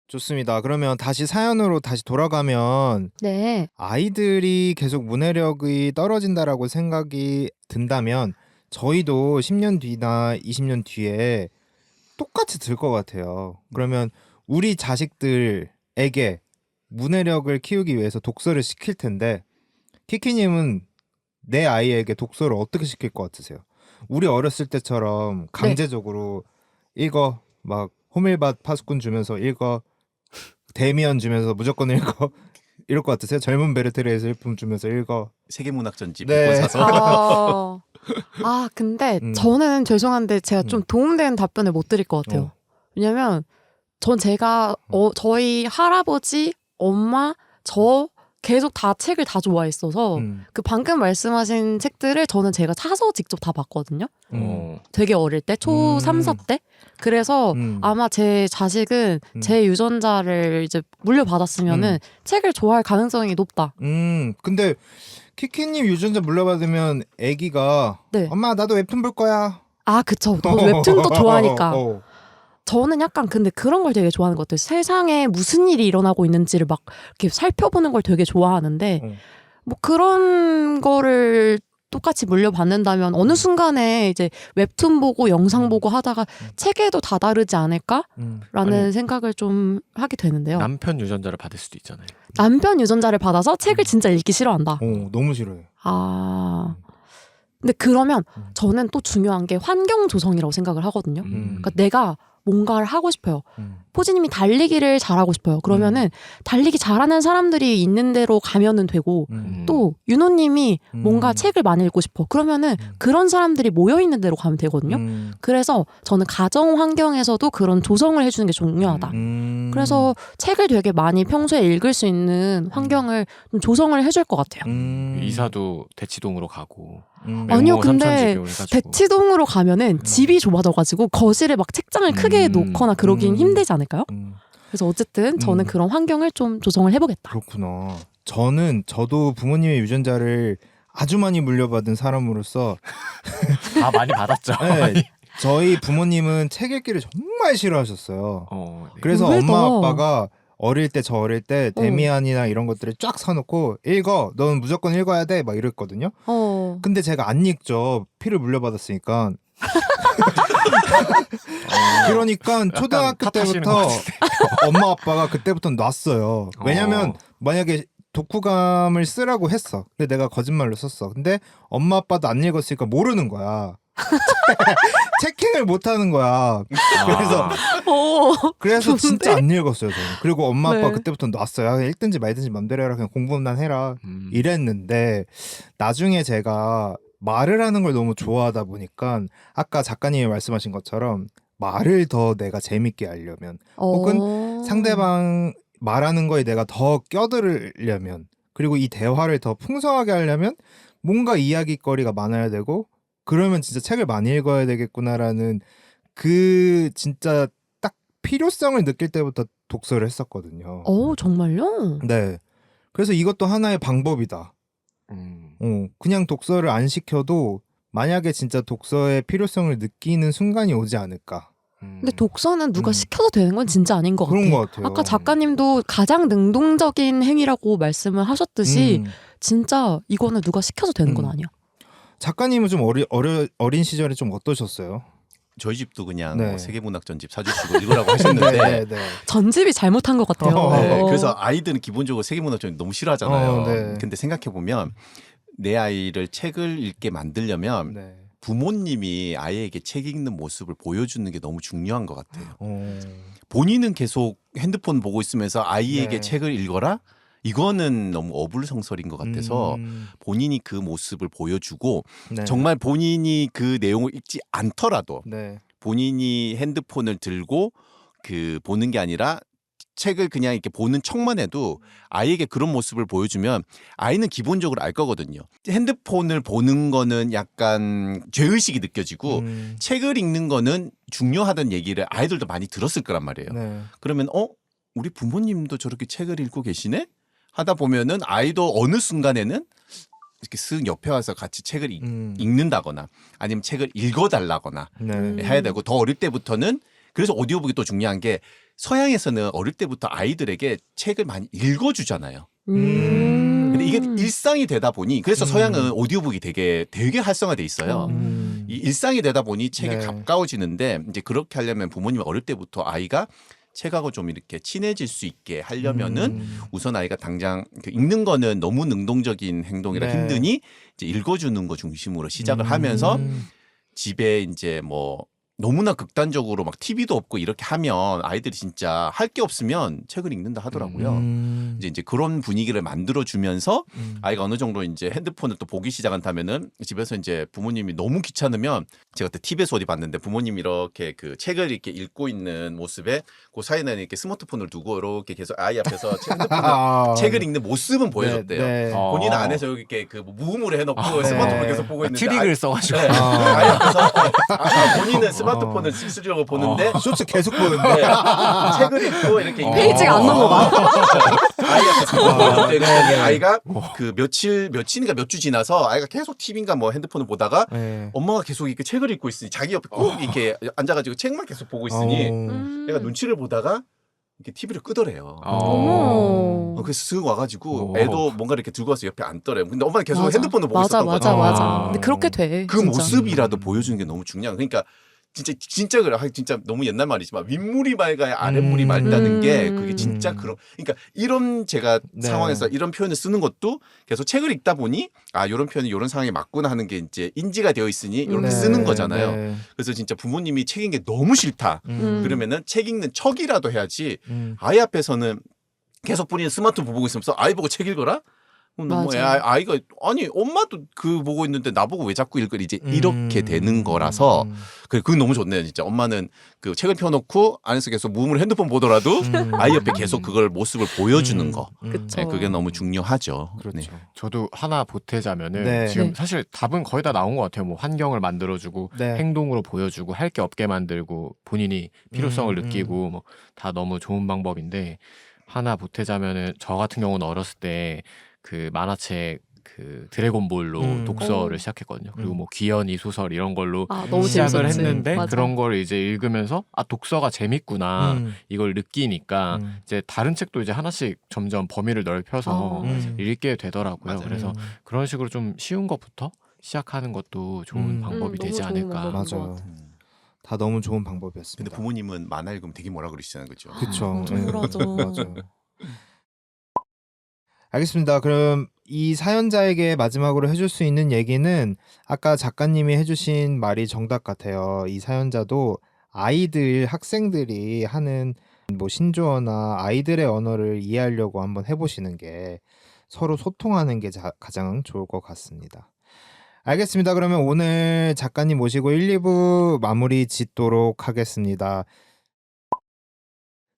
좋습니다. 그러면 다시 사연으로 다시 돌아가면 네. 아이들이 계속 문해력이 떨어진다라고 생각이 든다면 저희도 10년 뒤나 20년 뒤에 똑같이 들 것 같아요. 그러면 우리 자식들에게 문해력을 키우기 위해서 독서를 시킬 텐데 키키님은 내 아이에게 독서를 어떻게 시킬 것 같으세요? 우리 어렸을 때처럼 강제적으로 읽어 막 호밀밭 파수꾼 주면서 읽어 데미안 주면서 무조건 읽어 이럴 것 같으세요? 젊은 베르테르에서 일품 주면서 읽어 세계문학전집 네. 복권 사서 근데 저는 죄송한데 제가 좀 도움되는 답변을 못 드릴 것 같아요. 왜냐면 전 제가 저희 할아버지, 엄마, 저 계속 다 책을 다 좋아했어서 그 방금 말씀하신 책들을 저는 제가 사서 직접 다 봤거든요. 되게 어릴 때, 초 3, 4때. 그래서 아마 제 자식은 제 유전자를 이제 물려받았으면은 책을 좋아할 가능성이 높다. 근데 키키님 유전자 물려받으면 애기가 엄마 나도 웹툰 볼 거야. 그쵸. 저 웹툰도 좋아하니까. 저는 약간 근데 그런 걸 되게 좋아하는 것 같아요. 세상에 무슨 일이 일어나고 있는지를 막 이렇게 살펴보는 걸 되게 좋아하는데 뭐 그런 거를 똑같이 물려받는다면 어느 순간에 이제 웹툰 보고 영상 보고 하다가 책에도 다 다르지 않을까라는 생각을 좀 하게 되는데요. 남편 유전자를 받을 수도 있잖아요. 남편 유전자를 받아서 책을 진짜 읽기 싫어한다. 너무 싫어요. 근데 그러면 저는 또 중요한 게 환경 조성이라고 생각을 하거든요. 그러니까 내가 뭔가를 하고 싶어요. 포지님이 달리기를 잘하고 싶어요. 그러면은 달리기 잘하는 사람들이 있는 데로 가면은 되고 또 윤호님이 뭔가 책을 많이 읽고 싶어. 그러면은 그런 사람들이 모여 있는 데로 가면 되거든요. 그래서 저는 가정 환경에서도 그런 조성을 해주는 게 중요하다. 그래서 책을 되게 많이 평소에 읽을 수 있는 환경을 좀 조성을 해줄 것 같아요. 이사도 대치동으로 가고. 아니요, 근데 해가지고. 대치동으로 가면은 집이 좁아져가지고 거실에 막 책장을 크게 놓거나 그러긴 힘들지 않을까요? 그래서 어쨌든 저는 그런 환경을 좀 조성을 해보겠다. 그렇구나. 저도 부모님의 유전자를 아주 많이 물려받은 사람으로서 많이 받았죠. 네, 저희 부모님은 책 읽기를 정말 싫어하셨어요. 그래서 의외다. 엄마 아빠가 저 어릴 때 데미안이나 이런 것들을 쫙 사놓고 읽어. 넌 무조건 읽어야 돼. 막 이랬거든요. 근데 제가 안 읽죠. 피를 물려받았으니까. 그러니까 초등학교 때부터 엄마 아빠가 그때부터 놨어요. 왜냐면 만약에 독후감을 쓰라고 했어. 근데 내가 거짓말로 썼어. 근데 엄마 아빠도 안 읽었으니까 모르는 거야. 체킹을 못 하는 거야. 그래서 진짜 안 읽었어요 저는. 그리고 엄마 아빠 네. 그때부터 놨어요. 읽든지 말든지 맘대로 해라. 그냥 공부만 해라. 이랬는데 나중에 제가 말을 하는 걸 너무 좋아하다 보니까 아까 작가님이 말씀하신 것처럼 말을 더 내가 재밌게 하려면 혹은 상대방 말하는 거에 내가 더 껴들으려면 그리고 이 대화를 더 풍성하게 하려면 뭔가 이야기거리가 많아야 되고 그러면 진짜 책을 많이 읽어야 되겠구나라는 그 진짜 딱 필요성을 느낄 때부터 독서를 했었거든요. 정말요? 네. 그래서 이것도 하나의 방법이다. 그냥 독서를 안 시켜도 만약에 진짜 독서의 필요성을 느끼는 순간이 오지 않을까. 근데 독서는 누가 시켜서 되는 건 진짜 아닌 것 그런 같아요. 것 같아요. 아까 작가님도 가장 능동적인 행위라고 말씀을 하셨듯이 진짜 이거는 누가 시켜서 되는 건 아니야. 작가님은 좀 어린 시절에 좀 어떠셨어요? 저희 집도 그냥 네. 뭐 세계문학 전집 사주시고 읽으라고 하셨는데 네. 전집이 잘못한 것 같아요. 네, 그래서 아이들은 기본적으로 세계문학 전집 너무 싫어하잖아요. 네. 근데 생각해 보면 내 아이를 책을 읽게 만들려면 네. 부모님이 아이에게 책 읽는 모습을 보여주는 게 너무 중요한 것 같아요. 본인은 계속 핸드폰 보고 있으면서 아이에게 네. 책을 읽어라? 이거는 너무 어불성설인 것 같아서 본인이 그 모습을 보여주고 네. 정말 본인이 그 내용을 읽지 않더라도 네. 본인이 핸드폰을 들고 그 보는 게 아니라 책을 그냥 이렇게 보는 척만 해도 아이에게 그런 모습을 보여주면 아이는 기본적으로 알 거거든요. 핸드폰을 보는 거는 약간 죄의식이 느껴지고 책을 읽는 거는 중요하다는 얘기를 아이들도 많이 들었을 거란 말이에요. 네. 그러면 우리 부모님도 저렇게 책을 읽고 계시네? 하다 보면은 아이도 어느 순간에는 이렇게 쓱 옆에 와서 같이 책을 읽는다거나 아니면 책을 읽어달라거나 네. 해야 되고 더 어릴 때부터는 그래서 오디오북이 또 중요한 게 서양에서는 어릴 때부터 아이들에게 책을 많이 읽어주잖아요. 근데 이게 일상이 되다 보니 그래서 서양은 오디오북이 되게 활성화돼 있어요. 이 일상이 되다 보니 책에 네. 가까워지는데 이제 그렇게 하려면 부모님이 어릴 때부터 아이가 책하고 좀 이렇게 친해질 수 있게 하려면은 우선 아이가 당장 읽는 거는 너무 능동적인 행동이라 네. 힘드니 이제 읽어주는 거 중심으로 시작을 하면서 집에 이제 뭐 너무나 극단적으로 막 TV도 없고 이렇게 하면 아이들이 진짜 할 게 없으면 책을 읽는다 하더라고요. 이제 그런 분위기를 만들어 주면서 아이가 어느 정도 이제 핸드폰을 또 보기 시작한다면은 집에서 이제 부모님이 너무 귀찮으면 제가 그때 TV에서 어디 봤는데 부모님이 이렇게 그 책을 이렇게 읽고 있는 모습에 그 사이에는 이렇게 스마트폰을 두고 이렇게 계속 아이 앞에서 책을 읽는 모습은 보여줬대요. 네. 본인은 안에서 이렇게 그 무음으로 해놓고 스마트폰을 계속 보고 있는데 트릭을 써가지고 네. 아이 앞에서 본인은 스마트폰을 스스로 보는데 쇼츠 계속 보는데 네. 책을 읽고 이렇게 페이지가 안 넘어가. 아이 앞에서 보는데 아이가 그 며칠인가 몇 주 지나서 아이가 계속 TV인가 뭐 핸드폰을 보다가 네. 엄마가 계속 이렇게 책을 읽고 있으니 자기 옆에 꼭 이렇게 앉아가지고 책만 계속 보고 있으니 얘가 눈치를 보다가 이렇게 TV를 끄더래요. 그래서 쓱 와가지고 애도 뭔가 이렇게 들고 와서 옆에 앉더래요. 근데 엄마는 계속 핸드폰을 보고 있었던 거죠. 맞아. 근데 그렇게 돼. 그 진짜. 모습이라도 보여주는 게 너무 중요한. 그러니까 진짜 그래. 진짜 너무 옛날 말이지만 윗물이 맑아야 아랫물이 맑다는 게 그게 진짜 그러니까 이런 제가 네. 상황에서 이런 표현을 쓰는 것도 계속 책을 읽다 보니 이런 표현이 이런 상황에 맞구나 하는 게 이제 인지가 되어 있으니 이렇게 네. 쓰는 거잖아요. 네. 그래서 진짜 부모님이 책 읽는 게 너무 싫다. 그러면은 책 읽는 척이라도 해야지 아이 앞에서는 계속 본인 스마트폰 보고 있으면서 아이 보고 책 읽어라? 뭐 아이가 아니 엄마도 그 보고 있는데 나보고 왜 자꾸 읽으리 이제 이렇게 되는 거라서 그건 너무 좋네요 진짜. 엄마는 그 책을 펴놓고 안에서 계속 무음으로 핸드폰 보더라도 아이 옆에 계속 그걸 모습을 보여주는 거. 그쵸. 네, 그게 너무 중요하죠. 그렇죠. 네. 저도 하나 보태자면은 네. 지금 네. 사실 답은 거의 다 나온 것 같아요. 뭐 환경을 만들어주고 네. 행동으로 보여주고 할 게 없게 만들고 본인이 필요성을 느끼고 뭐 다 너무 좋은 방법인데 하나 보태자면은 저 같은 경우는 어렸을 때 그 만화책 그 드래곤볼로 독서를 시작했거든요. 그리고 뭐 귀연이 소설 이런 걸로 너무 시작을 재밌었지. 했는데 맞아. 그런 걸 이제 읽으면서 독서가 재밌구나 이걸 느끼니까 이제 다른 책도 이제 하나씩 점점 범위를 넓혀서 읽게 되더라고요. 맞아요. 그래서 그런 식으로 좀 쉬운 것부터 시작하는 것도 좋은 방법이 되지 너무 좋은 않을까. 방법인 것 맞아요. 같아. 다 너무 좋은 방법이었습니다. 근데 부모님은 만화 읽으면 되게 뭐라 그러시잖아요, 그렇죠? 그쵸. 그렇죠. 맞아요. 알겠습니다. 그럼 이 사연자에게 마지막으로 해줄 수 있는 얘기는 아까 작가님이 해주신 말이 정답 같아요. 이 사연자도 아이들, 학생들이 하는 뭐 신조어나 아이들의 언어를 이해하려고 한번 해보시는 게 서로 소통하는 게 가장 좋을 것 같습니다. 알겠습니다. 그러면 오늘 작가님 모시고 1, 2부 마무리 짓도록 하겠습니다.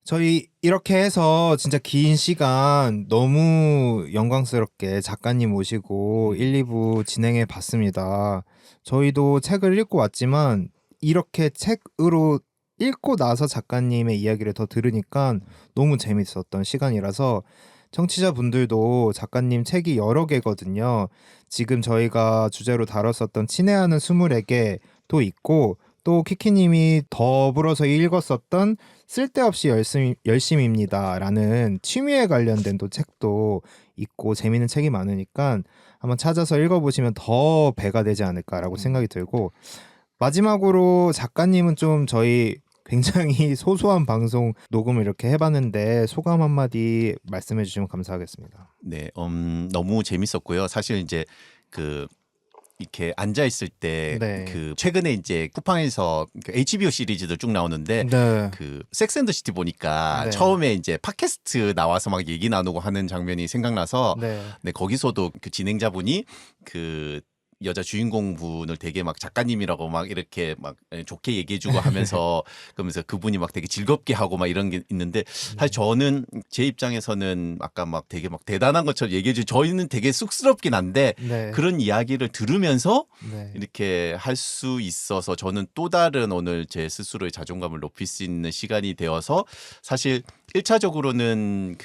저희 이렇게 해서 진짜 긴 시간 너무 영광스럽게 작가님 모시고 1, 2부 진행해 봤습니다. 저희도 책을 읽고 왔지만 이렇게 책으로 읽고 나서 작가님의 이야기를 더 들으니까 너무 재밌었던 시간이라서 청취자분들도 작가님 책이 여러 개거든요. 지금 저희가 주제로 다뤘었던 친애하는 20에게도 있고 또 키키님이 더불어서 읽었었던 쓸데없이 열심입니다 라는 취미에 관련된 또 책도 있고 재밌는 책이 많으니까 한번 찾아서 읽어보시면 더 배가 되지 않을까라고 생각이 들고, 마지막으로 작가님은 좀 저희 굉장히 소소한 방송 녹음을 이렇게 해봤는데 소감 한마디 말씀해 주시면 감사하겠습니다. 네, 너무 재밌었고요. 사실 이제 이렇게 앉아 있을 때 네. 최근에 이제 쿠팡에서 HBO 시리즈들 쭉 나오는데 네. 섹스앤더시티 보니까 네. 처음에 이제 팟캐스트 나와서 막 얘기 나누고 하는 장면이 생각나서 네. 네, 거기서도 진행자분이 여자 주인공 분을 되게 막 작가님이라고 막 이렇게 막 좋게 얘기해주고 하면서 그러면서 그분이 막 되게 즐겁게 하고 막 이런 게 있는데, 사실 저는 제 입장에서는 아까 막 되게 막 대단한 것처럼 얘기해주, 저희는 되게 쑥스럽긴 한데 네. 그런 이야기를 들으면서 네. 이렇게 할 수 있어서 저는 또 다른 오늘 제 스스로의 자존감을 높일 수 있는 시간이 되어서, 사실 1차적으로는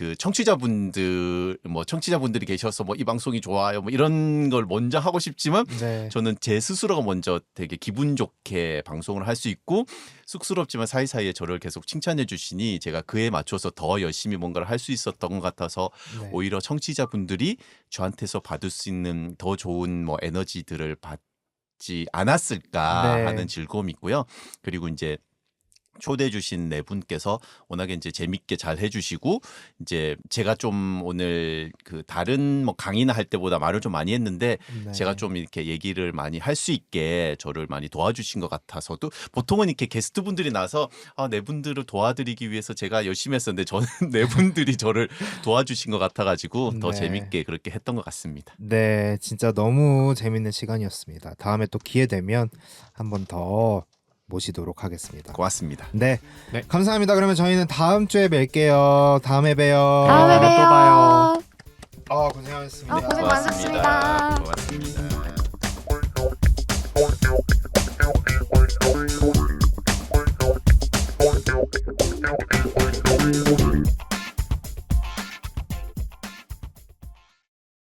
청취자분들이 계셔서 뭐 이 방송이 좋아요 뭐 이런 걸 먼저 하고 싶지만 네. 저는 제 스스로가 먼저 되게 기분 좋게 방송을 할 수 있고, 쑥스럽지만 사이사이에 저를 계속 칭찬해 주시니 제가 그에 맞춰서 더 열심히 뭔가를 할 수 있었던 것 같아서 네. 오히려 청취자분들이 저한테서 받을 수 있는 더 좋은 뭐 에너지들을 받지 않았을까 네. 하는 즐거움이 있고요. 그리고 이제 초대해 주신 네 분께서 워낙에 이제 재밌게 잘 해주시고, 이제 제가 좀 오늘 다른 뭐 강의나 할 때보다 말을 좀 많이 했는데 네. 제가 좀 이렇게 얘기를 많이 할 수 있게 저를 많이 도와주신 것 같아서도, 보통은 이렇게 게스트 분들이 나서 네 분들을 도와드리기 위해서 제가 열심히 했었는데 저는 네 분들이 저를 도와주신 것 같아가지고 더 네. 재밌게 그렇게 했던 것 같습니다. 네, 진짜 너무 재밌는 시간이었습니다. 다음에 또 기회 되면 한 번 더 모시도록 하겠습니다. 고맙습니다. 네. 네. 감사합니다. 그러면 저희는 다음 주에 뵐게요. 다음에 봬요. 다음에 또 봬요. 봐요. 고생하셨습니다. 고생 많으셨습니다. 고맙습니다.